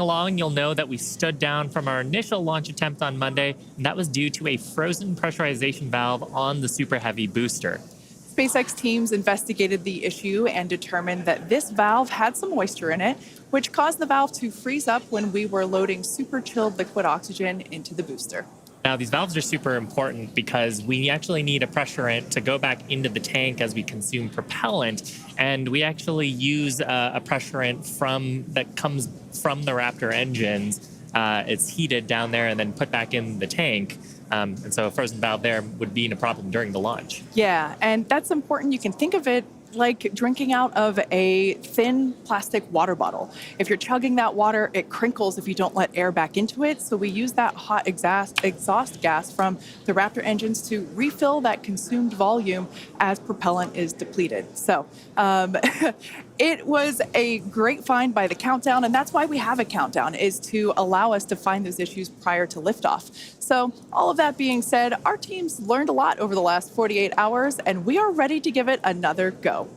along, you'll know that we stood down from our initial launch attempt on Monday, and that was due to a frozen pressurization valve on the Super Heavy booster. SpaceX teams investigated the issue and determined that this valve had some moisture in it, which caused the valve to freeze up when we were loading super chilled liquid oxygen into the booster. Now, these valves are super important because we actually need a pressurant to go back into the tank as we consume propellant, and we actually use a pressurant that comes from the Raptor engines. It's heated down there and then put back in the tank. And so a frozen valve there would be a problem during the launch. Yeah, and that's important. You can think of it like drinking out of a thin plastic water bottle. If you're chugging that water, it crinkles if you don't let air back into it. So we use that hot exhaust gas from the Raptor engines to refill that consumed volume as propellant is depleted. So it was a great find by the countdown, and that's why we have a countdown, is to allow us to find those issues prior to liftoff. So all of that being said, our teams learned a lot over the last 48 hours, and we are ready to give it another go.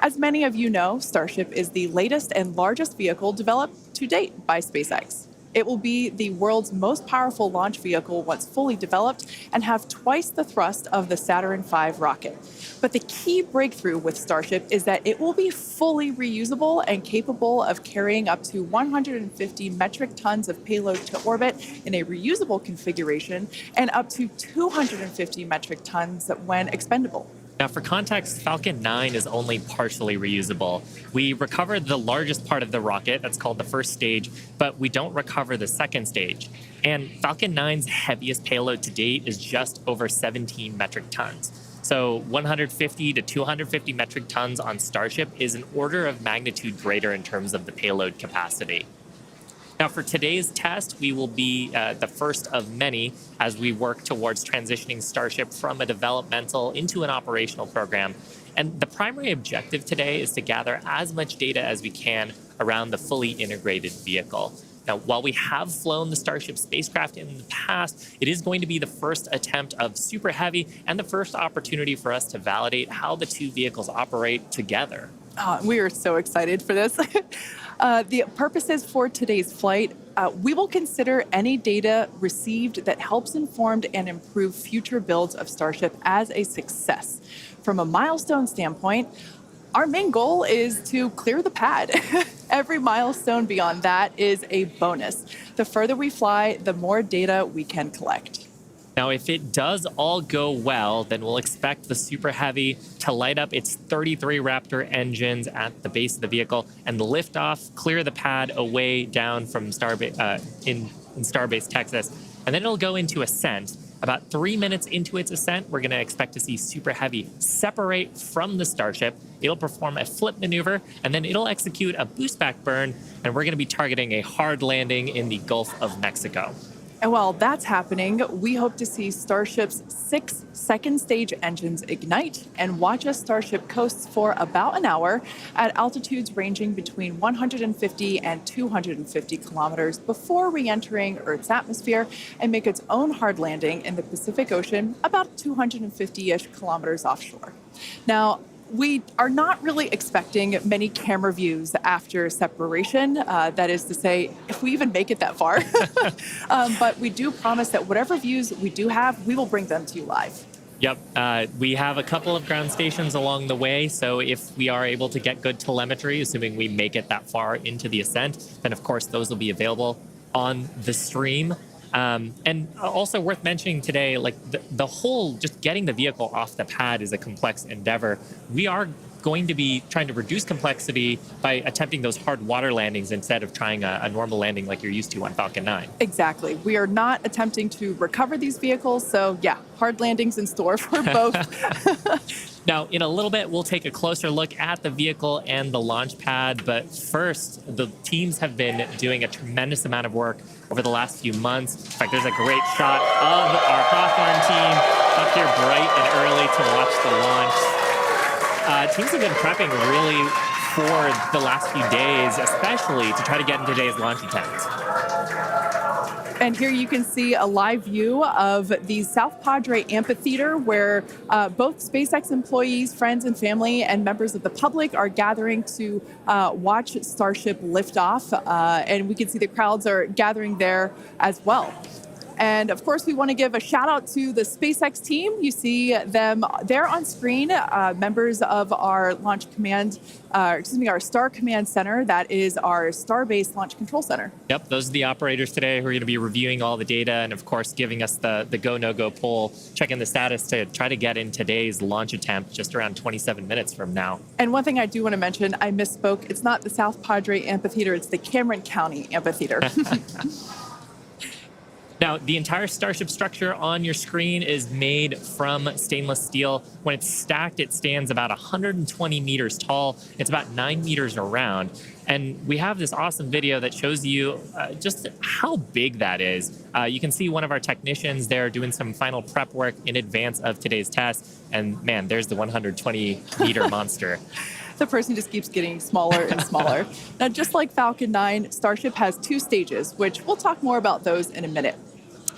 As many of you know, Starship is the latest and largest vehicle developed to date by SpaceX. It will be the world's most powerful launch vehicle once fully developed and have twice the thrust of the Saturn V rocket. But the key breakthrough with Starship is that it will be fully reusable and capable of carrying up to 150 metric tons of payload to orbit in a reusable configuration and up to 250 metric tons when expendable. Now, for context, Falcon 9 is only partially reusable. We recovered the largest part of the rocket, that's called the first stage, but we don't recover the second stage. And Falcon 9's heaviest payload to date is just over 17 metric tons. So 150 to 250 metric tons on Starship is an order of magnitude greater in terms of the payload capacity. Now, for today's test, we will be the first of many as we work towards transitioning Starship from a developmental into an operational program. And the primary objective today is to gather as much data as we can around the fully integrated vehicle. Now, while we have flown the Starship spacecraft in the past, it is going to be the first attempt of Super Heavy and the first opportunity for us to validate how the two vehicles operate together. We are so excited for this. The purposes for today's flight, we will consider any data received that helps inform and improve future builds of Starship as a success. From a milestone standpoint, our main goal is to clear the pad. Every milestone beyond that is a bonus. The further we fly, the more data we can collect. Now, if it does all go well, then we'll expect the Super Heavy to light up its 33 Raptor engines at the base of the vehicle and lift off, clear the pad away down from Starbase in Starbase, Texas, and then it'll go into ascent. About 3 minutes into its ascent, we're going to expect to see Super Heavy separate from the Starship. It'll perform a flip maneuver, and then it'll execute a boost back burn, and we're going to be targeting a hard landing in the Gulf of Mexico. And while that's happening, we hope to see Starship's 6 second stage engines ignite and watch as Starship coasts for about an hour at altitudes ranging between 150 and 250 kilometers before re-entering Earth's atmosphere and make its own hard landing in the Pacific Ocean about 250-ish kilometers offshore. Now, we are not really expecting many camera views after separation. That is to say, if we even make it that far. But we do promise that whatever views we do have, we will bring them to you live. Yep. We have a couple of ground stations along the way. So if we are able to get good telemetry, assuming we make it that far into the ascent, then of course those will be available on the stream. And also worth mentioning today, like the whole just getting the vehicle off the pad is a complex endeavor. We are going to be trying to reduce complexity by attempting those hard water landings instead of trying a normal landing like you're used to on Falcon 9. Exactly. We are not attempting to recover these vehicles. So yeah, hard landings in store for both. Now, in a little bit, we'll take a closer look at the vehicle and the launch pad. But first, the teams have been doing a tremendous amount of work over the last few months. In fact, there's a great shot of our Hawthorne team up here bright and early to watch the launch. Teams have been prepping really for the last few days, especially to try to get into today's launch attempt. And here you can see a live view of the South Padre Amphitheater where both SpaceX employees, friends and family, and members of the public are gathering to watch Starship lift off. And we can see the crowds are gathering there as well. And of course, we want to give a shout out to the SpaceX team. You see them there on screen, members of our our Star Command Center. That is our Starbase Launch Control Center. Yep, those are the operators today who are going to be reviewing all the data and, of course, giving us the go, no-go poll, checking the status to try to get in today's launch attempt just around 27 minutes from now. And one thing I do want to mention, I misspoke. It's not the South Padre Amphitheater. It's the Cameron County Amphitheater. Now, the entire Starship structure on your screen is made from stainless steel. When it's stacked, it stands about 120 meters tall. It's about 9 meters around. And we have this awesome video that shows you just how big that is. You can see one of our technicians there doing some final prep work in advance of today's test. And man, there's the 120-meter monster. The person just keeps getting smaller and smaller. Now, just like Falcon 9, Starship has 2 stages, which we'll talk more about those in a minute.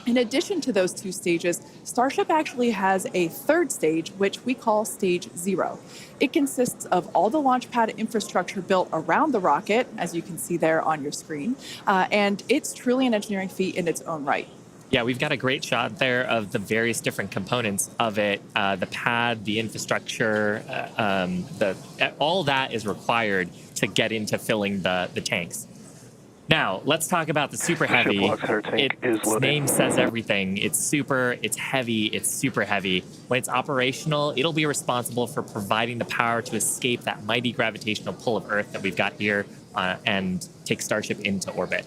In addition to those 2 stages, Starship actually has a 3rd stage, which we call Stage 0. It consists of all the launch pad infrastructure built around the rocket, as you can see there on your screen, and it's truly an engineering feat in its own right. Yeah, we've got a great shot there of the various different components of it, the pad, the infrastructure, all that is required to get into filling the tanks. Now, let's talk about the Super Heavy. Its name says everything. It's super, it's heavy, it's super heavy. When it's operational, it'll be responsible for providing the power to escape that mighty gravitational pull of Earth that we've got here and take Starship into orbit.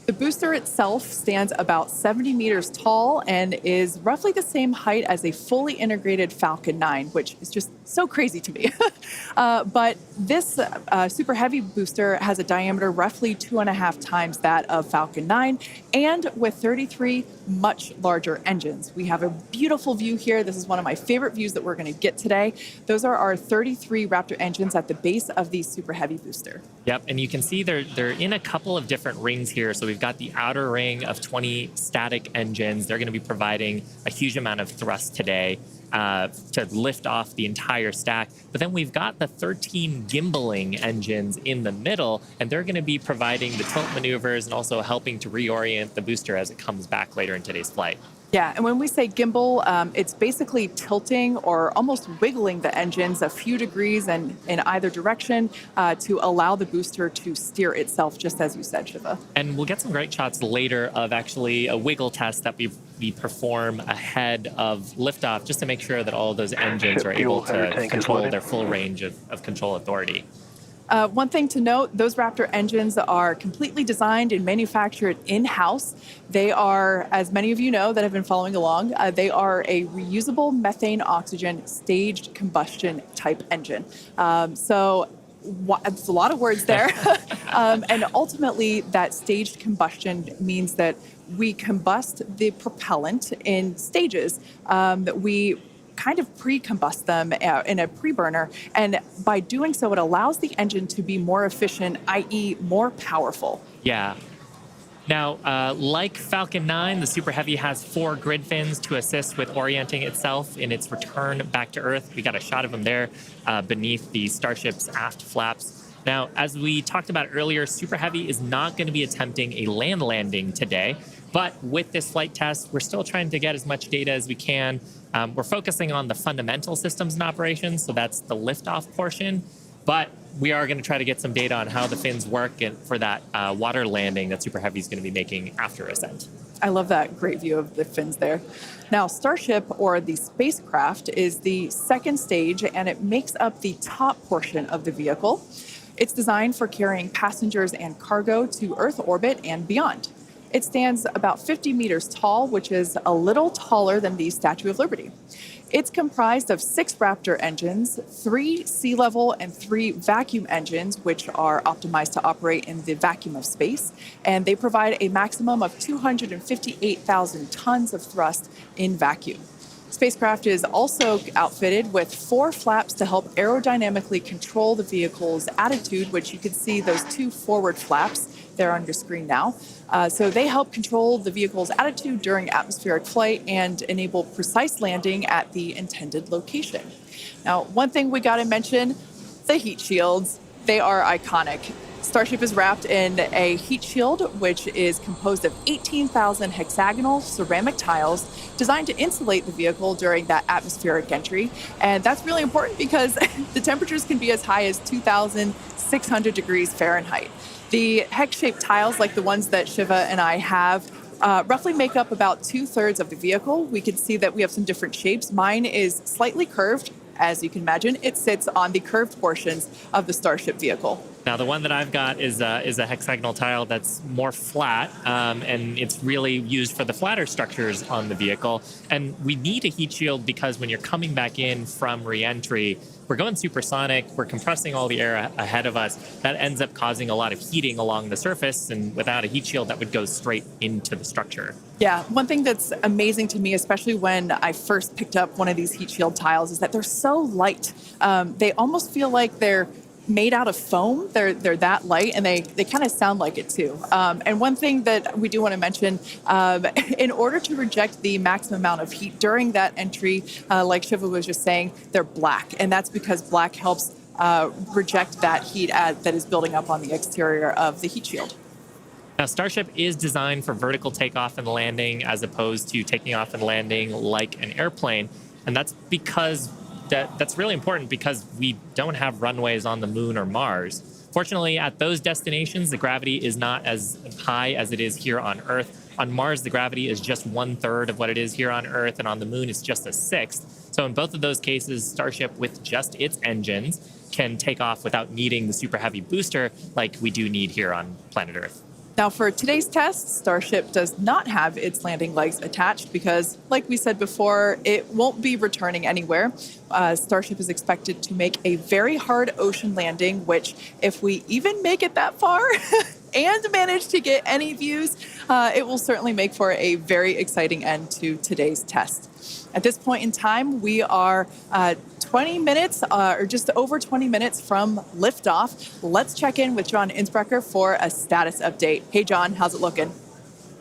The booster itself stands about 70 meters tall and is roughly the same height as a fully integrated Falcon 9, which is just so crazy to me. But this Super Heavy booster has a diameter roughly 2.5 times that of Falcon 9, and with 33 much larger engines. We have a beautiful view here. This is one of my favorite views that we're going to get today. Those are our 33 Raptor engines at the base of the Super Heavy booster. Yep, and you can see they're in a couple of different rings here. So we've got the outer ring of 20 static engines. They're going to be providing a huge amount of thrust today to lift off the entire stack. But then we've got the 13 gimbaling engines in the middle, and they're going to be providing the tilt maneuvers and also helping to reorient the booster as it comes back later in today's flight. Yeah, and when we say gimbal, it's basically tilting or almost wiggling the engines a few degrees in either direction to allow the booster to steer itself, just as you said, Shiva. And we'll get some great shots later of actually a wiggle test that we perform ahead of liftoff, just to make sure that all of those engines are able to control their full range of control authority. One thing to note, those Raptor engines are completely designed and manufactured in-house. They are, as many of you know that have been following along, they are a reusable methane oxygen staged combustion type engine. So it's a lot of words there. And ultimately, that staged combustion means that we combust the propellant in stages that we kind of pre-combust them in a pre-burner. And by doing so, it allows the engine to be more efficient, i.e. more powerful. Yeah. Now, like Falcon 9, the Super Heavy has 4 grid fins to assist with orienting itself in its return back to Earth. We got a shot of them there beneath the Starship's aft flaps. Now, as we talked about earlier, Super Heavy is not going to be attempting a land landing today. But with this flight test, we're still trying to get as much data as we can. We're focusing on the fundamental systems and operations, so that's the liftoff portion. But we are going to try to get some data on how the fins work and for that water landing that Super Heavy is going to be making after ascent. I love that great view of the fins there. Now, Starship, or the spacecraft, is the 2nd stage, and it makes up the top portion of the vehicle. It's designed for carrying passengers and cargo to Earth orbit and beyond. It stands about 50 meters tall, which is a little taller than the Statue of Liberty. It's comprised of 6 Raptor engines, 3 sea level and 3 vacuum engines, which are optimized to operate in the vacuum of space. And they provide a maximum of 258,000 tons of thrust in vacuum. Spacecraft is also outfitted with 4 flaps to help aerodynamically control the vehicle's attitude, which you can see those 2 forward flaps there on your screen now. So they help control the vehicle's attitude during atmospheric flight and enable precise landing at the intended location. Now, one thing we got to mention, the heat shields. They are iconic. Starship is wrapped in a heat shield, which is composed of 18,000 hexagonal ceramic tiles designed to insulate the vehicle during that atmospheric entry. And that's really important because the temperatures can be as high as 2,600 degrees Fahrenheit. The hex-shaped tiles, like the ones that Shiva and I have, roughly make up about 2/3 of the vehicle. We can see that we have some different shapes. Mine is slightly curved. As you can imagine, it sits on the curved portions of the Starship vehicle. Now, the one that I've got is a hexagonal tile that's more flat, and it's really used for the flatter structures on the vehicle. And we need a heat shield because when you're coming back in from re-entry, we're going supersonic, we're compressing all the air ahead of us. That ends up causing a lot of heating along the surface, and without a heat shield, that would go straight into the structure. Yeah, one thing that's amazing to me, especially when I first picked up one of these heat shield tiles, is that they're so light. They almost feel like they're made out of foam. They're that light, and they kind of sound like it too. And one thing that we do want to mention, in order to reject the maximum amount of heat during that entry, like Shiva was just saying, they're black, and that's because black helps reject that heat that is building up on the exterior of the heat shield. Now, Starship is designed for vertical takeoff and landing as opposed to taking off and landing like an airplane, and that's because that's really important because we don't have runways on the moon or Mars. Fortunately, at those destinations, the gravity is not as high as it is here on Earth. On Mars, the gravity is just 1/3 of what it is here on Earth, and on the moon, it's just a sixth. So in both of those cases, Starship, with just its engines, can take off without needing the super heavy booster like we do need here on planet Earth. Now, for today's test, Starship does not have its landing legs attached because, like we said before, it won't be returning anywhere. Starship is expected to make a very hard ocean landing, which, if we even make it that far and manage to get any views, it will certainly make for a very exciting end to today's test. At this point in time, we are 20 minutes or just over 20 minutes from liftoff. Let's check in with John Innsbrucker for a status update. Hey, John, how's it looking?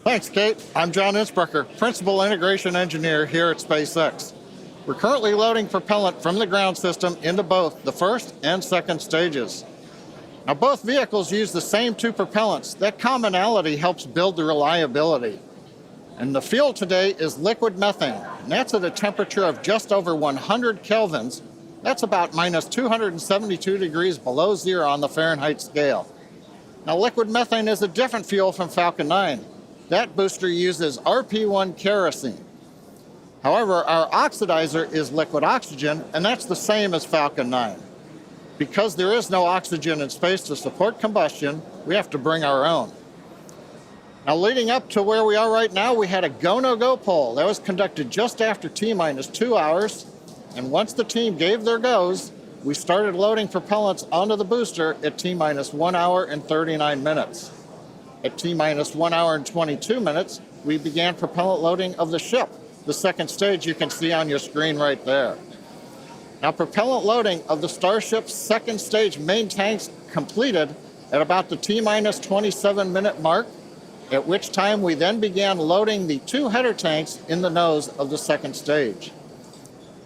Thanks, Kate. I'm John Innsbrucker, Principal Integration Engineer here at SpaceX. We're currently loading propellant from the ground system into both the first and second stages. Now, both vehicles use the same two propellants. That commonality helps build the reliability. And the fuel today is liquid methane, and that's at a temperature of just over 100 kelvins. That's about minus 272 degrees below zero on the Fahrenheit scale. Now, liquid methane is a different fuel from Falcon 9. That booster uses RP1 kerosene. However, our oxidizer is liquid oxygen, and that's the same as Falcon 9. Because there is no oxygen in space to support combustion, we have to bring our own. Now, leading up to where we are right now, we had a go-no-go poll. That was conducted just after T-minus 2 hours. And once the team gave their goes, we started loading propellants onto the booster at T-minus 1 hour and 39 minutes. At T-minus 1 hour and 22 minutes, we began propellant loading of the ship. The second stage you can see on your screen right there. Now, propellant loading of the Starship's second stage main tanks completed at about the T-minus 27-minute mark, at which time we then began loading the two header tanks in the nose of the second stage.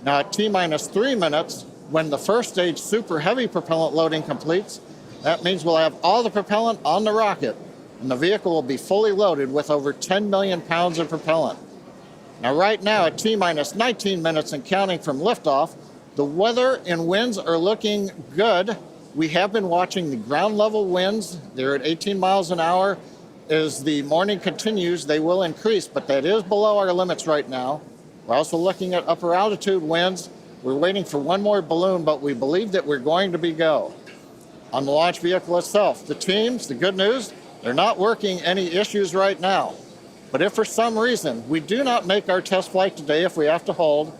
Now, at T-minus 3 minutes, when the first stage super heavy propellant loading completes, that means we'll have all the propellant on the rocket, and the vehicle will be fully loaded with over 10 million pounds of propellant. Now, right now, at T-minus 19 minutes and counting from liftoff, the weather and winds are looking good. We have been watching the ground level winds. They're at 18 miles an hour. As the morning continues, they will increase, but that is below our limits right now. We're also looking at upper altitude winds. We're waiting for one more balloon, but we believe that we're going to be go. On the launch vehicle itself, the teams, the good news, they're not working any issues right now. But if for some reason we do not make our test flight today, if we have to hold,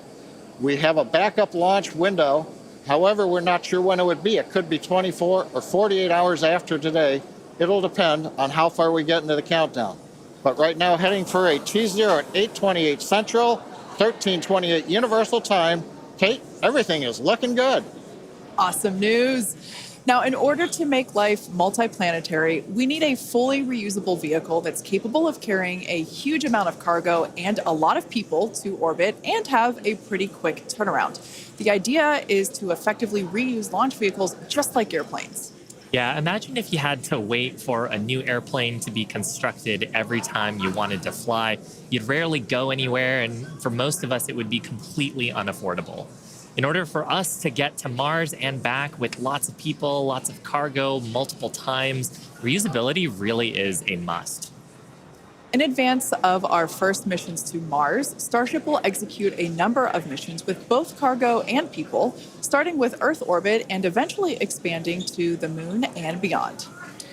we have a backup launch window. However, we're not sure when it would be. It could be 24 or 48 hours after today. It'll depend on how far we get into the countdown. But right now, heading for a T0 at 8:28 Central, 13:28 Universal Time. Kate, everything is looking good. Awesome news. Now, in order to make life multiplanetary, we need a fully reusable vehicle that's capable of carrying a huge amount of cargo and a lot of people to orbit and have a pretty quick turnaround. The idea is to effectively reuse launch vehicles just like airplanes. Yeah, imagine if you had to wait for a new airplane to be constructed every time you wanted to fly. You'd rarely go anywhere, and for most of us, it would be completely unaffordable. In order for us to get to Mars and back with lots of people, lots of cargo, multiple times, reusability really is a must. In advance of our first missions to Mars, Starship will execute a number of missions with both cargo and people, starting with Earth orbit and eventually expanding to the Moon and beyond.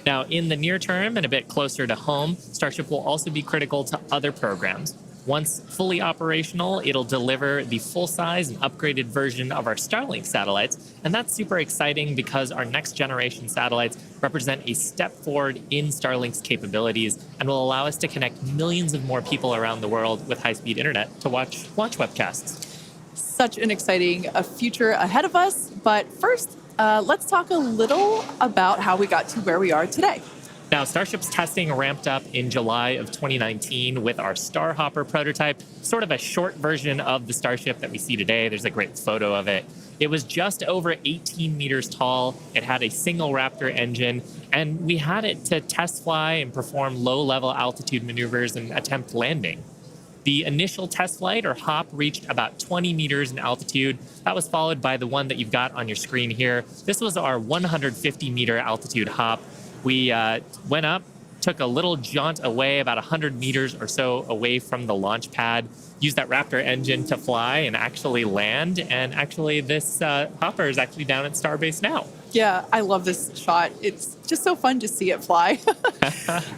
Now, in the near term and a bit closer to home, Starship will also be critical to other programs. Once fully operational, it'll deliver the full-size and upgraded version of our Starlink satellites, and that's super exciting because our next-generation satellites represent a step forward in Starlink's capabilities and will allow us to connect millions of more people around the world with high-speed internet to watch launch webcasts. Such an exciting future ahead of us, but first, let's talk a little about how we got to where we are today. Now, Starship's testing ramped up in July of 2019 with our Starhopper prototype, sort of a short version of the Starship that we see today. There's a great photo of it. It was just over 18 meters tall. It had a single Raptor engine, and we had it to test fly and perform low-level altitude maneuvers and attempt landing. The initial test flight, or hop, reached about 20 meters in altitude. That was followed by the one that you've got on your screen here. This was our 150-meter altitude hop. We went up, took a little jaunt away, about 100 meters or so away from the launch pad, used that Raptor engine to fly and actually land. And actually, this hopper is actually down at Starbase now. Yeah, I love this shot. It's just so fun to see it fly.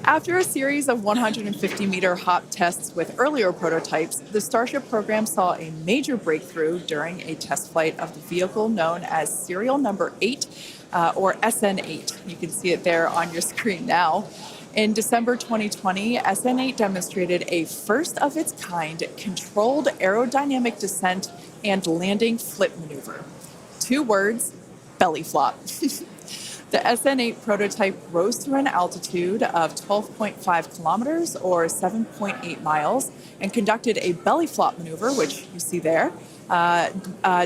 After a series of 150-meter hop tests with earlier prototypes, the Starship program saw a major breakthrough during a test flight of the vehicle known as serial number 8, or SN8. You can see it there on your screen now. In December 2020, SN8 demonstrated a first-of-its-kind controlled aerodynamic descent and landing flip maneuver. 2 words, belly flop. The SN8 prototype rose to an altitude of 12.5 kilometers or 7.8 miles and conducted a belly flop maneuver, which you see there,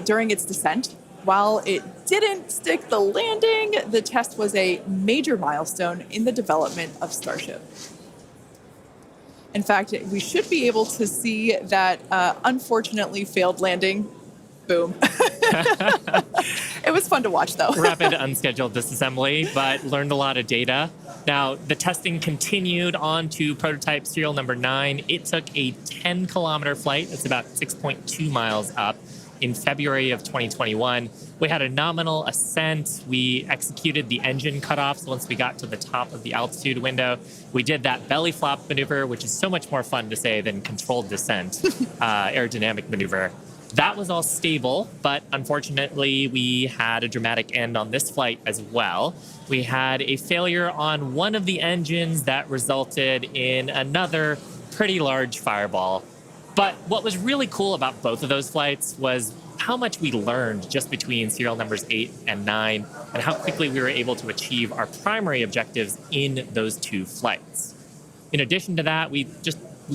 during its descent. While it didn't stick the landing, the test was a major milestone in the development of Starship. In fact, we should be able to see that unfortunately failed landing. Boom. It was fun to watch, though. Rapid unscheduled disassembly, but learned a lot of data. Now, the testing continued on to prototype serial number 9. It took a 10-kilometer flight. That's about 6.2 miles up. In February of 2021, we had a nominal ascent. We executed the engine cutoffs once we got to the top of the altitude window. We did that belly flop maneuver, which is so much more fun to say than controlled descent, aerodynamic maneuver. That was all stable, but unfortunately, we had a dramatic end on this flight as well. We had a failure on one of the engines that resulted in another pretty large fireball. But what was really cool about both of those flights was how much we learned just between serial numbers 8 and 9 and how quickly we were able to achieve our primary objectives in those 2 flights. In addition to that, we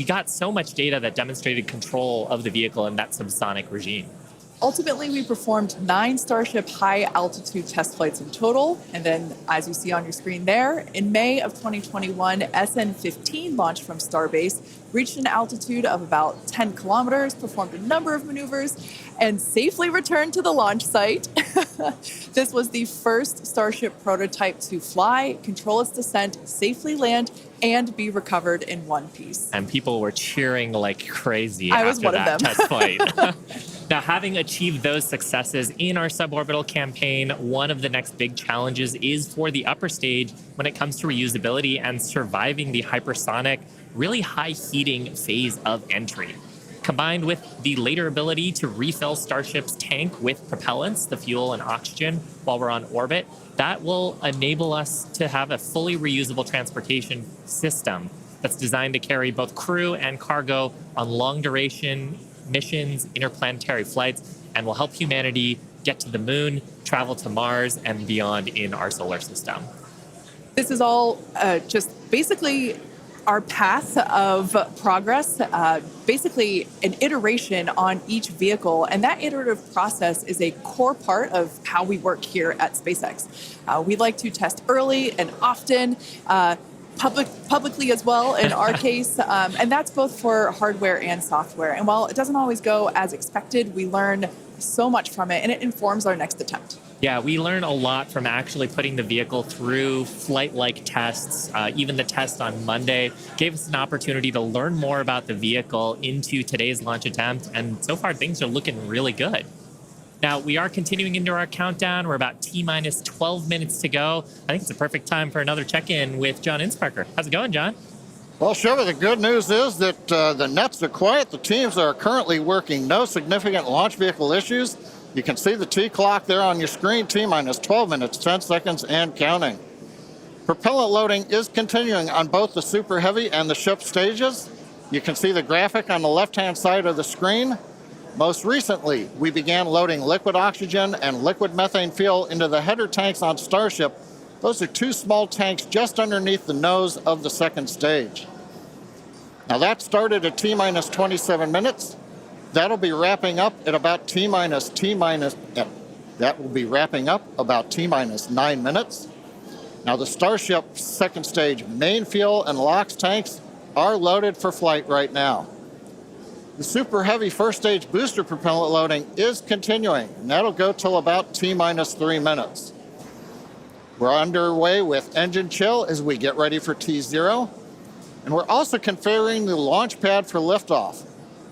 got so much data that demonstrated control of the vehicle in that subsonic regime. Ultimately, we performed 9 Starship high-altitude test flights in total. And then, as you see on your screen there, in May of 2021, SN15 launched from Starbase, reached an altitude of about 10 kilometers, performed a number of maneuvers, and safely returned to the launch site. This was the first Starship prototype to fly, control its descent, safely land, and be recovered in one piece. And people were cheering like crazy I was after one of that them. test flight. Now, having achieved those successes in our suborbital campaign, one of the next big challenges is for the upper stage when it comes to reusability and surviving the hypersonic, really high heating phase of entry. Combined with the later ability to refill Starship's tank with propellants, the fuel and oxygen, while we're on orbit, that will enable us to have a fully reusable transportation system that's designed to carry both crew and cargo on long-duration missions, interplanetary flights, and will help humanity get to the moon, travel to Mars and beyond in our solar system. This is all just basically our path of progress, basically an iteration on each vehicle. And that iterative process is a core part of how we work here at SpaceX. We like to test early and often, publicly as well in our case, and that's both for hardware and software. And while it doesn't always go as expected, we learn so much from it, and it informs our next attempt. Yeah, we learn a lot from actually putting the vehicle through flight-like tests. Even the test on Monday gave us an opportunity to learn more about the vehicle into today's launch attempt, and so far things are looking really good. Now, we are continuing into our countdown. We're about T-minus 12 minutes to go. I think it's a perfect time for another check-in with John Insprecher. How's it going, John? Well, Shiva, the good news is that the nets are quiet. The teams are currently working. No significant launch vehicle issues. You can see the T clock there on your screen, T-minus 12 minutes, 10 seconds, and counting. Propellant loading is continuing on both the Super Heavy and the ship stages. You can see the graphic on the left-hand side of the screen. Most recently, we began loading liquid oxygen and liquid methane fuel into the header tanks on Starship. Those are two small tanks just underneath the nose of the second stage. Now that started at T-minus 27 minutes. That'll be wrapping up at about T-minus 9 minutes. Now the Starship second stage main fuel and LOX tanks are loaded for flight right now. The Super Heavy first stage booster propellant loading is continuing, and that'll go till about T-minus 3 minutes. We're underway with engine chill as we get ready for T0, and we're also configuring the launch pad for liftoff.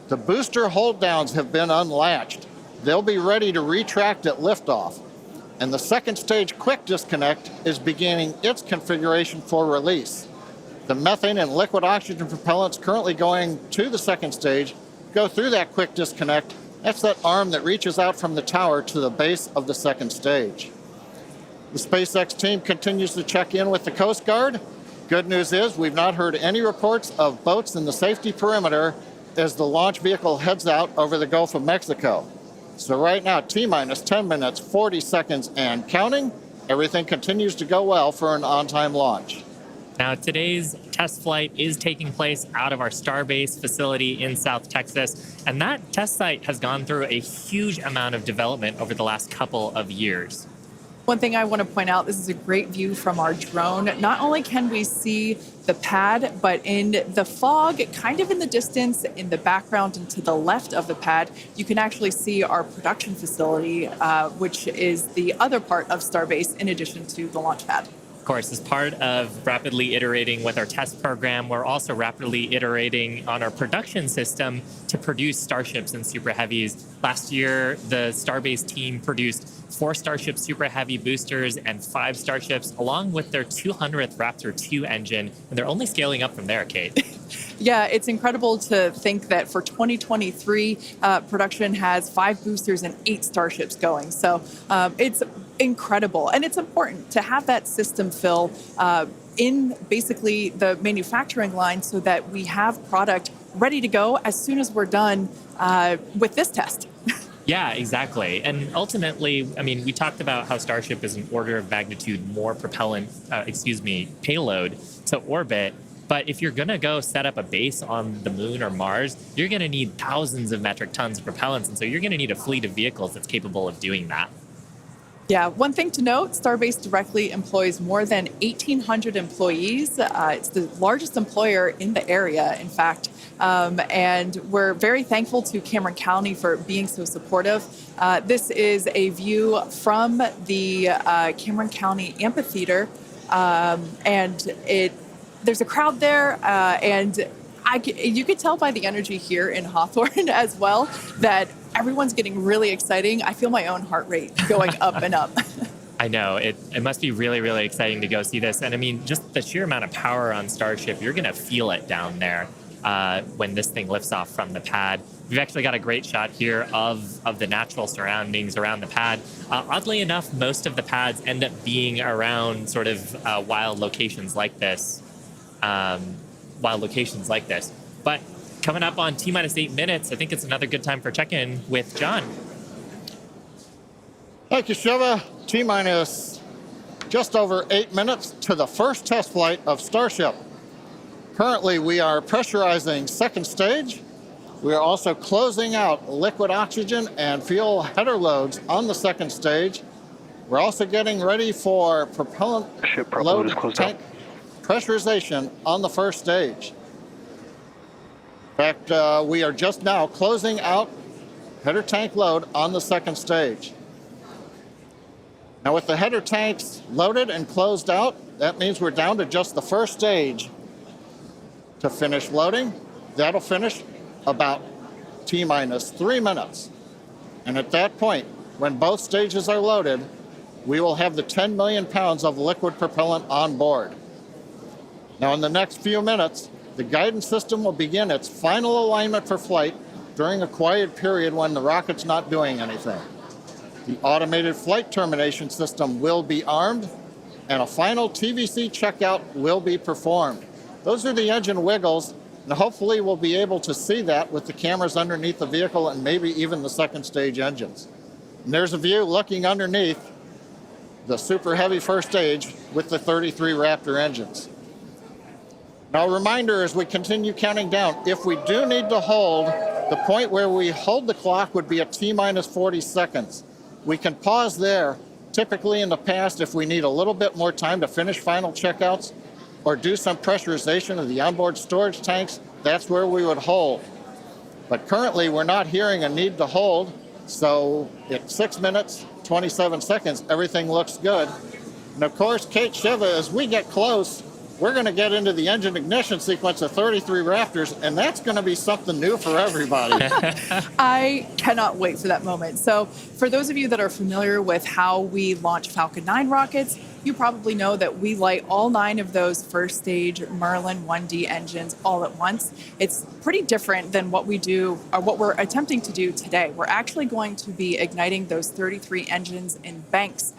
The booster hold downs have been unlatched. They'll be ready to retract at liftoff, and the second stage quick disconnect is beginning its configuration for release. The methane and liquid oxygen propellants currently going to the second stage go through that quick disconnect. That's that arm that reaches out from the tower to the base of the second stage. The SpaceX team continues to check in with the Coast Guard. Good news is we've not heard any reports of boats in the safety perimeter as the launch vehicle heads out over the Gulf of Mexico. So right now, T-minus 10 minutes, 40 seconds, and counting. Everything continues to go well for an on-time launch. Now, today's test flight is taking place out of our Starbase facility in South Texas, and that test site has gone through a huge amount of development over the last couple of years. One thing I want to point out, this is a great view from our drone. Not only can we see the pad, but in the fog, kind of in the distance, in the background and to the left of the pad, you can actually see our production facility, which is the other part of Starbase in addition to the launch pad. Of course, as part of rapidly iterating with our test program, we're also rapidly iterating on our production system to produce Starships and Super Heavies. Last year, the Starbase team produced 4 Starship Super Heavy boosters and 5 Starships, along with their 200th Raptor 2 engine, and they're only scaling up from there, Kate. Yeah, it's incredible to think that for 2023, production has 5 boosters and 8 Starships going. So it's incredible. And it's important to have that system fill in basically the manufacturing line so that we have product ready to go as soon as we're done with this test. Yeah, exactly. And ultimately, I mean, we talked about how Starship is an order of magnitude more payload to orbit. But if you're going to go set up a base on the moon or Mars, you're going to need thousands of metric tons of propellants. And so you're going to need a fleet of vehicles that's capable of doing that. Yeah, one thing to note, Starbase directly employs more than 1,800 employees. It's the largest employer in the area, in fact. And we're very thankful to Cameron County for being so supportive. This is a view from the Cameron County Amphitheater. And there's a crowd there, and you could tell by the energy here in Hawthorne as well that everyone's getting really exciting. I feel my own heart rate going up and up. I know. It must be really, really exciting to go see this. And I mean, just the sheer amount of power on Starship, you're going to feel it down there when this thing lifts off from the pad. We've actually got a great shot here of the natural surroundings around the pad. Oddly enough, most of the pads end up being around sort of wild locations like this. But coming up on T-minus 8 minutes, I think it's another good time for check-in with John. Thank you, Shiva. T-minus just over 8 minutes to the first test flight of Starship. Currently, we are pressurizing second stage. We are also closing out liquid oxygen and fuel header loads on the second stage. We're also getting ready for propellant load tank pressurization on the first stage. In fact, we are just now closing out header tank load on the second stage. Now with the header tanks loaded and closed out, that means we're down to just the first stage to finish loading. That'll finish about T-minus 3 minutes. And at that point, when both stages are loaded, we will have the 10 million pounds of liquid propellant on board. Now in the next few minutes, the guidance system will begin its final alignment for flight during a quiet period when the rocket's not doing anything. The automated flight termination system will be armed, and a final TVC checkout will be performed. Those are the engine wiggles, and hopefully we'll be able to see that with the cameras underneath the vehicle and maybe even the second stage engines. And there's a view looking underneath the Super Heavy first stage with the 33 Raptor engines. Now a reminder as we continue counting down, if we do need to hold, the point where we hold the clock would be at T-minus 40 seconds. We can pause there. Typically in the past, if we need a little bit more time to finish final checkouts or do some pressurization of the onboard storage tanks, that's where we would hold. But currently we're not hearing a need to hold, so at 6 minutes, 27 seconds, everything looks good. And of course, Kate, Shiva, as we get close, we're going to get into the engine ignition sequence of 33 Raptors, and that's going to be something new for everybody. I cannot wait for that moment. So for those of you that are familiar with how we launch Falcon 9 rockets, you probably know that we light all 9 of those first stage Merlin 1D engines all at once. It's pretty different than what we do, or what we're attempting to do today. We're actually going to be igniting those 33 engines in banks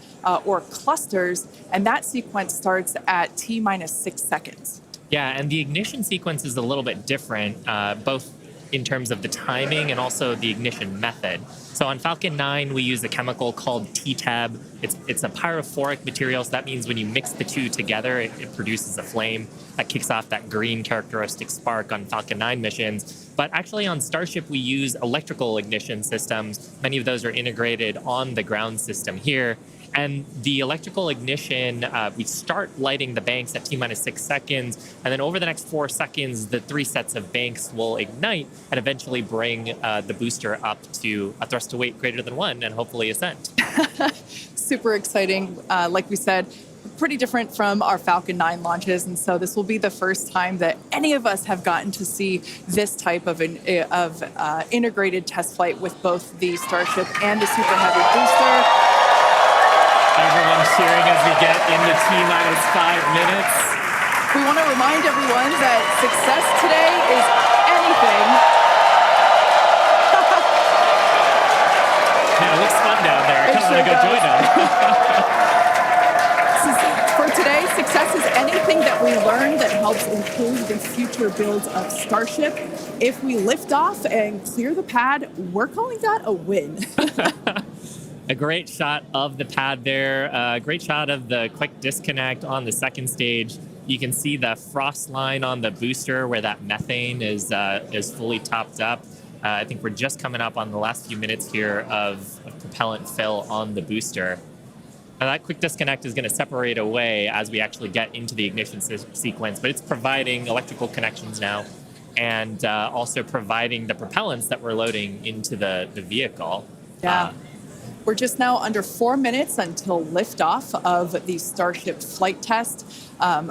or clusters, and that sequence starts at T-minus 6 seconds. Yeah, and the ignition sequence is a little bit different, both in terms of the timing and also the ignition method. So on Falcon 9, we use a chemical called T-Tab. It's a pyrophoric material, so that means when you mix the two together, it produces a flame that kicks off that green characteristic spark on Falcon 9 missions. But actually on Starship, we use electrical ignition systems. Many of those are integrated on the ground system here. And the electrical ignition, we start lighting the banks at T-minus 6 seconds, and then over the next 4 seconds, the 3 sets of banks will ignite and eventually bring the booster up to a thrust to weight greater than 1 and hopefully ascent. Super exciting. Like we said, pretty different from our Falcon 9 launches, and so this will be the first time that any of us have gotten to see this type of integrated test flight with both the Starship and the Super Heavy booster. Everyone's cheering as we get into T-minus 5 minutes. We want to remind everyone that success today is anything. Yeah, it looks fun down there. I kind of want to go join them. For today, success is anything that we learn that helps improve the future builds of Starship. If we lift off and clear the pad, we're calling that a win. A great shot of the pad there, a great shot of the quick disconnect on the second stage. You can see the frost line on the booster where that methane is fully topped up. I think we're just coming up on the last few minutes here of propellant fill on the booster. Now that quick disconnect is going to separate away as we actually get into the ignition sequence, but it's providing electrical connections now and also providing the propellants that we're loading into the vehicle. Yeah. We're just now under 4 minutes until liftoff of the Starship flight test.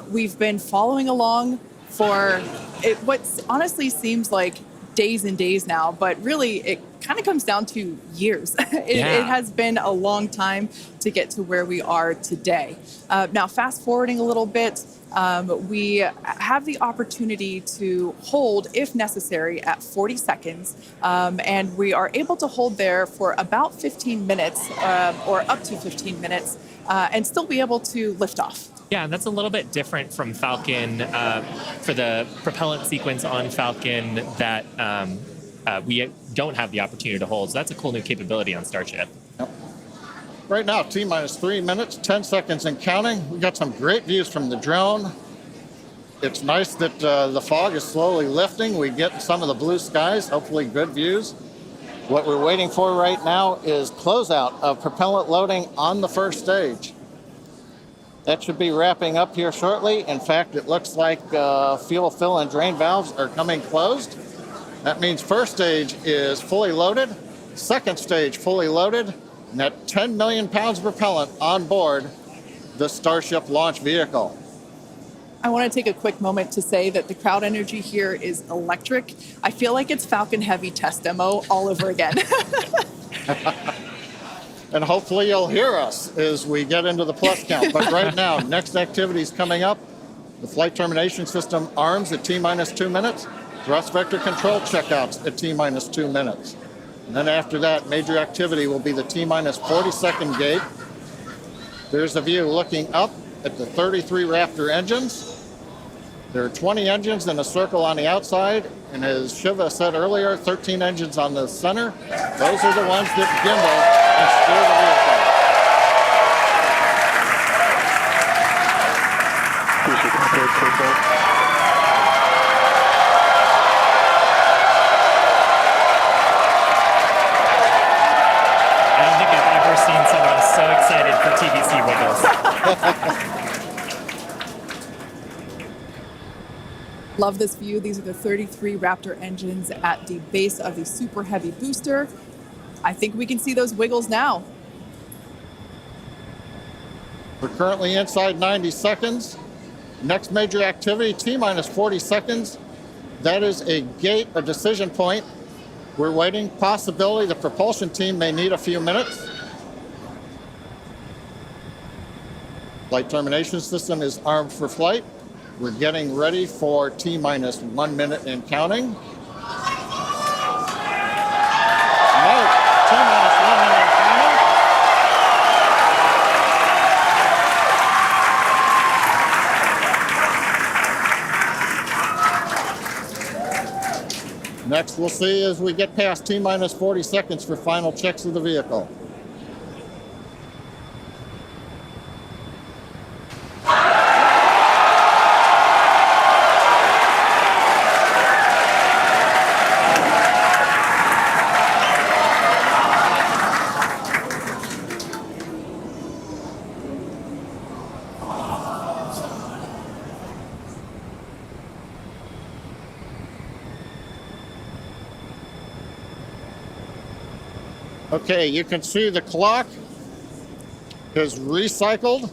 We've been following along for what honestly seems like days and days now, but really it kind of comes down to years. It has been a long time to get to where we are today. Now, fast forwarding a little bit, we have the opportunity to hold, if necessary, at 40 seconds, and we are able to hold there for about 15 minutes or up to 15 minutes and still be able to lift off. Yeah, and that's a little bit different from Falcon for the propellant sequence on Falcon that we don't have the opportunity to hold. So that's a cool new capability on Starship. Yep. Right now, T-minus 3 minutes, 10 seconds and counting. We got some great views from the drone. It's nice that the fog is slowly lifting. We get some of the blue skies, hopefully good views. What we're waiting for right now is closeout of propellant loading on the first stage. That should be wrapping up here shortly. In fact, it looks like fuel fill and drain valves are coming closed. That means first stage is fully loaded, second stage fully loaded, and that 10 million pounds of propellant on board the Starship launch vehicle. I want to take a quick moment to say that the crowd energy here is electric. I feel like it's Falcon Heavy test demo all over again. And hopefully you'll hear us as we get into the plus count. But right now, next activity is coming up. The flight termination system arms at T-minus 2 minutes. Thrust vector control checkouts at T-minus 2 minutes. And then after that, major activity will be the T-minus 40-second gate. There's a view looking up at the 33 Raptor engines. There are 20 engines in a circle on the outside, and as Shiva said earlier, 13 engines on the center. Those are the ones that gimbal and steer the vehicle. I don't think I've ever seen someone so excited for TVC wiggles. Love this view. These are the 33 Raptor engines at the base of the Super Heavy booster. I think we can see those wiggles now. We're currently inside 90 seconds. Next major activity, T-minus 40 seconds. That is a gate, a decision point. We're waiting. Possibility the propulsion team may need a few minutes. Flight termination system is armed for flight. We're getting ready for T-minus 1 minute and counting. No, T-minus 1 minute and counting. Next, we'll see as we get past T-minus 40 seconds for final checks of the vehicle. Okay, you can see the clock is recycled.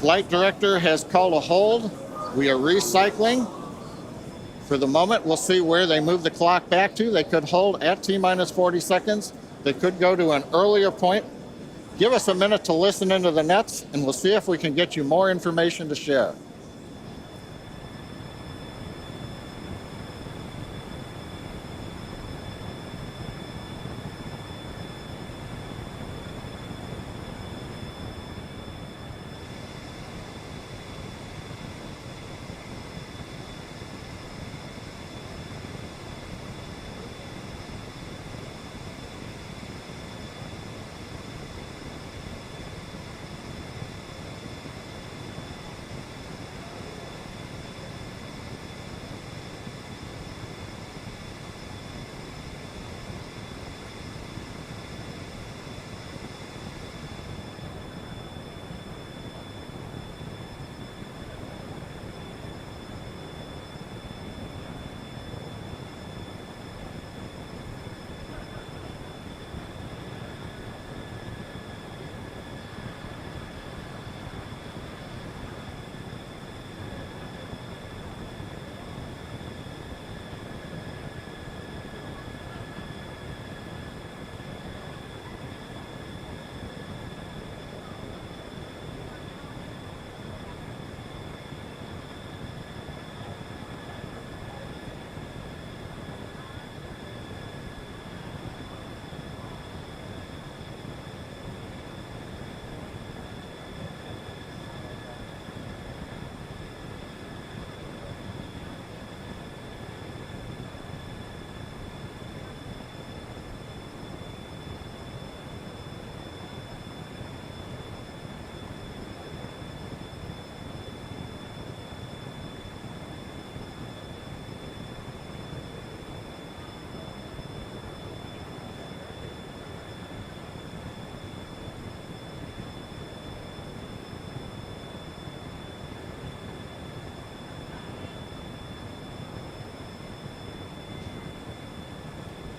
Flight director has called a hold. We are recycling. For the moment, we'll see where they move the clock back to. They could hold at T-minus 40 seconds. They could go to an earlier point. Give us a minute to listen into the nets, and we'll see if we can get you more information to share.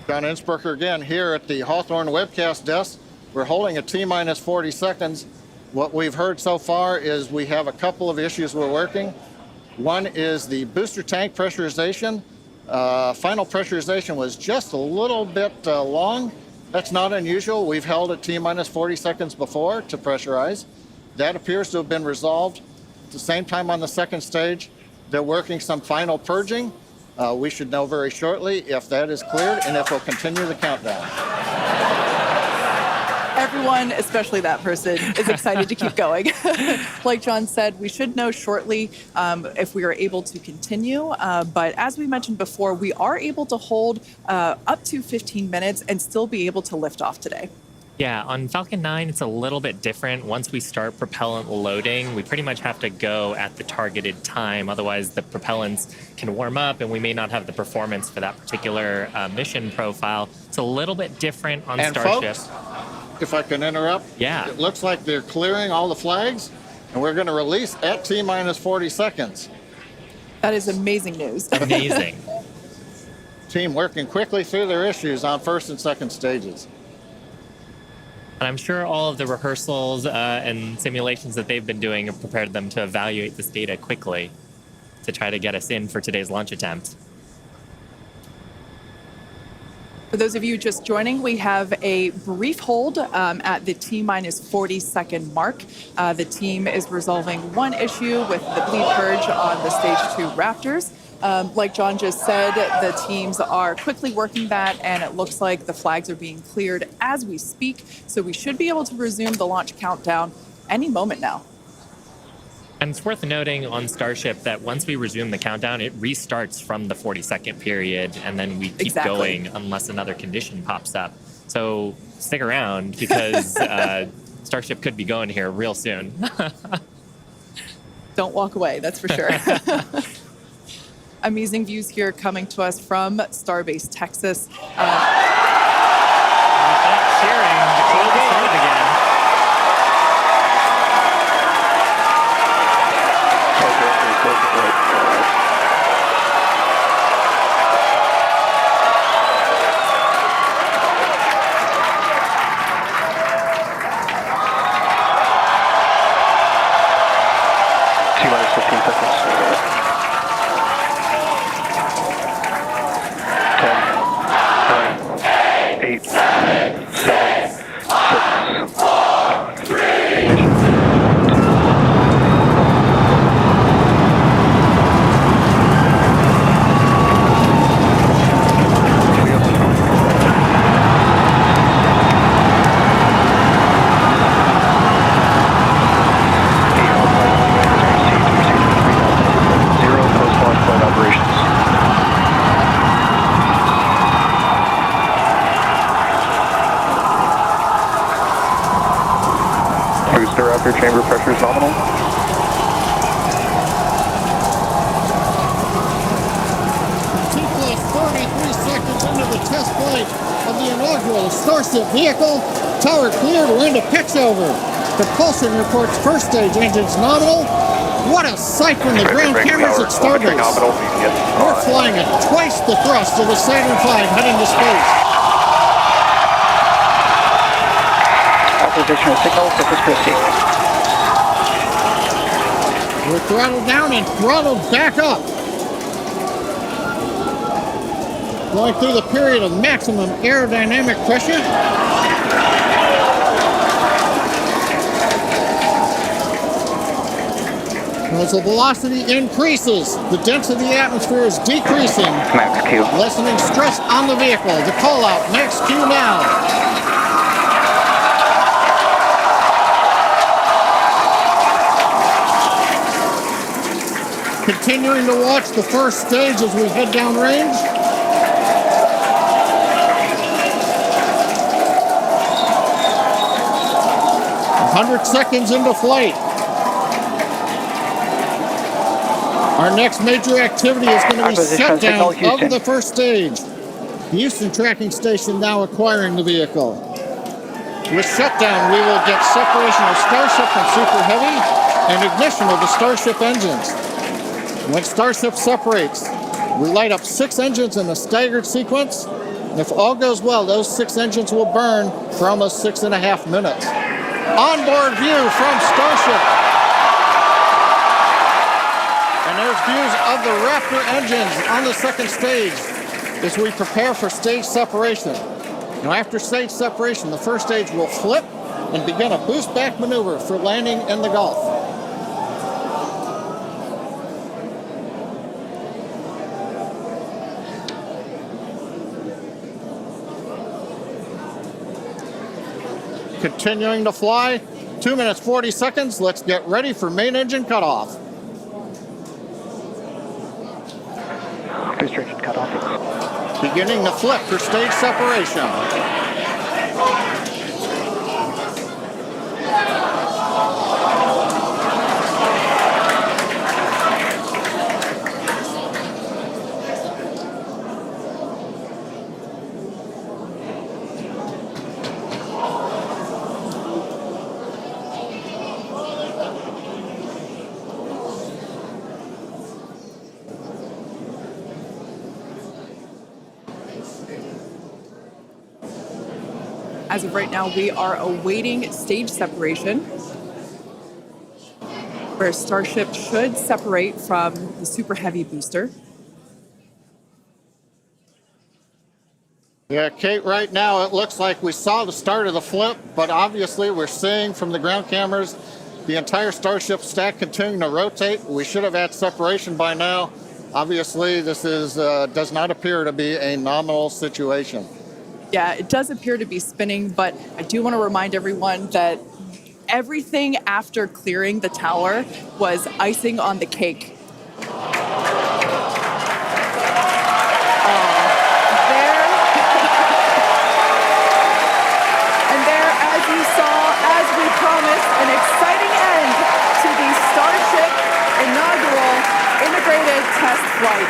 John Innsbrucker again here at the Hawthorne webcast desk. We're holding a T-minus 40 seconds. What we've heard so far is we have a couple of issues we're working. One is the booster tank pressurization. Final pressurization was just a little bit long. That's not unusual. We've held at T-minus 40 seconds before to pressurize. That appears to have been resolved. At the same time on the second stage, they're working some final purging. We should know very shortly if that is cleared and if we'll continue the countdown. Everyone, especially that person, is excited to keep going. Like John said, we should know shortly if we are able to continue. But as we mentioned before, we are able to hold up to 15 minutes and still be able to lift off today. Yeah, on Falcon 9, it's a little bit different. Once we start propellant loading, we pretty much have to go at the targeted time. Otherwise, the propellants can warm up and we may not have the performance for that particular mission profile. It's a little bit different on Starship. Folks, if I can interrupt, yeah, it looks like they're clearing all the flags and we're going to release at T-minus 40 seconds. That is amazing news. Amazing. Team working quickly through their issues on first and second stages. And I'm sure all of the rehearsals and simulations that they've been doing have prepared them to evaluate this data quickly to try to get us in for today's launch attempt. For those of you just joining, we have a brief hold at the T-minus 40 second mark. The team is resolving one issue with the bleed purge on the stage 2 Raptors. Like John just said, the teams are quickly working that, and it looks like the flags are being cleared as we speak. So we should be able to resume the launch countdown any moment now. And it's worth noting on Starship that once we resume the countdown, it restarts from the 40-second period, and then we keep going unless another condition pops up. So stick around because Starship could be going here real soon. Don't walk away, that's for sure. Amazing views here coming to us from Starbase, Texas. Cheering to call the start again. T-minus 15 seconds. 10, 9, 8, 7, 6, 5, 3. Booster chamber pressure is nominal. T-plus 33 seconds into the test flight of the inaugural Starship vehicle. Tower cleared, we're into pitch over. Propulsion reports first stage engines nominal. What a sight from the ground cameras at Starbase. We're flying at twice the thrust of the Saturn V heading to space. Authorization of signal, surface proceed. We're throttled down and throttled back up. Going through the period of maximum aerodynamic pressure. As the velocity increases, the density of the atmosphere is decreasing. Max Q. Lessening stress on the vehicle. The call out, max Q now. Continuing to watch the first stage as we head downrange. A 100 seconds into flight. Our next major activity is going to be shutdown of the first stage. The Houston tracking station now acquiring the vehicle. With shutdown, we will get separation of Starship and Super Heavy and ignition of the Starship engines. When Starship separates, we light up 6 engines in a staggered sequence, If all goes well, those 6 engines will burn for almost 6.5 minutes. Onboard view from Starship. And there's views of the Raptor engines on the second stage as we prepare for stage separation. Now, after stage separation, the first stage will flip and begin a boost back maneuver for landing in the Gulf. Continuing to fly, 2 minutes 40 seconds. Let's get ready for main engine cutoff. Booster engine cutoff. Beginning the flip for stage separation. As of right now, we are awaiting stage separation, where Starship should separate from the Super Heavy booster. Yeah, Kate, right now it looks like we saw the start of the flip, but obviously we're seeing from the ground cameras the entire Starship stack continuing to rotate. We should have had separation by now. Obviously, this is does not appear to be a nominal situation. Yeah, it does appear to be spinning, but I do want to remind everyone that everything after clearing the tower was icing on the cake. As you saw, as we promised, an exciting end to the Starship inaugural integrated test flight.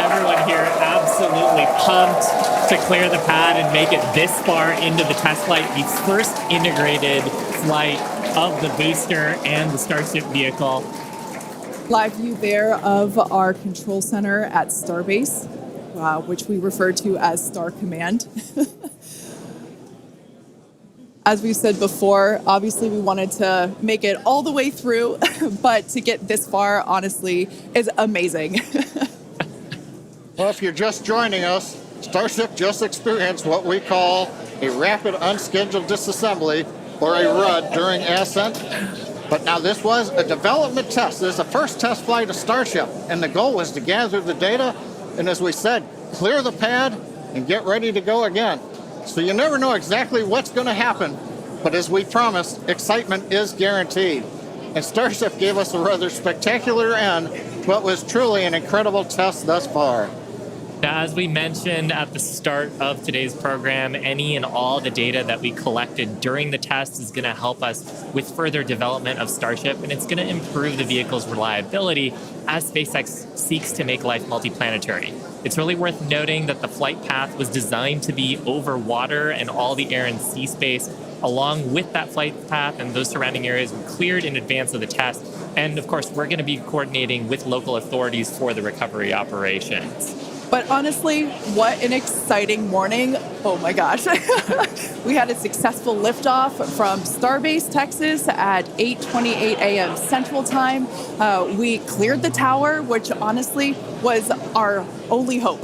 Everyone here absolutely pumped to clear the pad and make it this far into the test flight, the first integrated flight of the booster and the Starship vehicle. Live view there of our control center at Starbase, which we refer to as Star Command. As we said before, obviously we wanted to make it all the way through, but to get this far, honestly, is amazing. Well, if you're just joining us, Starship just experienced what we call a rapid unscheduled disassembly, or a RUD, during ascent. But now this was a development test. This is the first test flight of Starship, and the goal was to gather the data, and as we said, clear the pad and get ready to go again. So you never know exactly what's going to happen, but as we promised, excitement is guaranteed. And Starship gave us a rather spectacular end to what was truly an incredible test thus far. Now, as we mentioned at the start of today's program, any and all the data that we collected during the test is going to help us with further development of Starship, and it's going to improve the vehicle's reliability as SpaceX seeks to make life multiplanetary. It's really worth noting that the flight path was designed to be over water and all the air and sea space. Along with that flight path and those surrounding areas were cleared in advance of the test. And of course, we're going to be coordinating with local authorities for the recovery operations. But honestly, what an exciting morning. Oh my gosh. We had a successful liftoff from Starbase, Texas at 8:28 a.m. Central Time. We cleared the tower, which honestly was our only hope.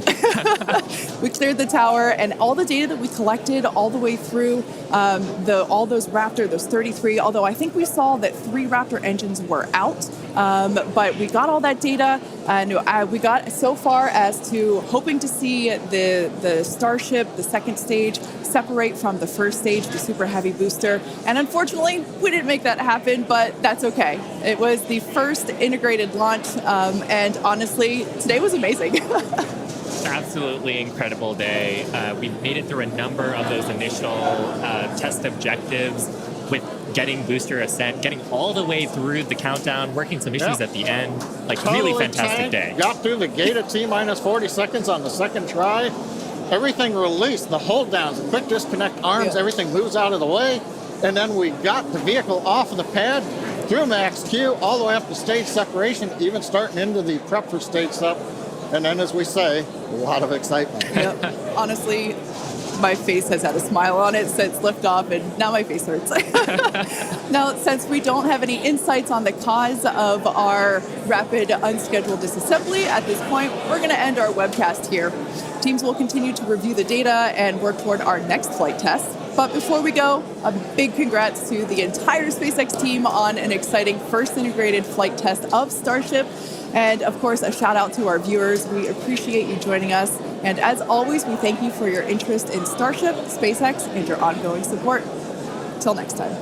We cleared the tower, and all the data that we collected all the way through all those Raptor, those 33, although I think we saw that 3 Raptor engines were out. But we got all that data, and we got so far as to hoping to see the Starship, the second stage, separate from the first stage, the Super Heavy booster. And unfortunately, we didn't make that happen, but that's okay. It was the first integrated launch, and honestly, today was amazing. Absolutely incredible day. We made it through a number of those initial test objectives with getting booster ascent, getting all the way through the countdown, working some issues at the end. Like, totally really fantastic day. Got through the gate at T-minus 40 seconds on the second try. everything released, the hold downs, the quick disconnect arms, everything moves out of the way. And then we got the vehicle off of the pad, through max Q, all the way up to stage separation, even starting into the prep for stage sep. And then, as we say, a lot of excitement. Yep. Honestly, my face has had a smile on it since liftoff, and now my face hurts. Now, since we don't have any insights on the cause of our rapid unscheduled disassembly at this point, we're going to end our webcast here. Teams will continue to review the data and work toward our next flight test. But before we go, a big congrats to the entire SpaceX team on an exciting first integrated flight test of Starship. And of course, a shout out to our viewers. We appreciate you joining us. And as always, we thank you for your interest in Starship, SpaceX, and your ongoing support. Till next time.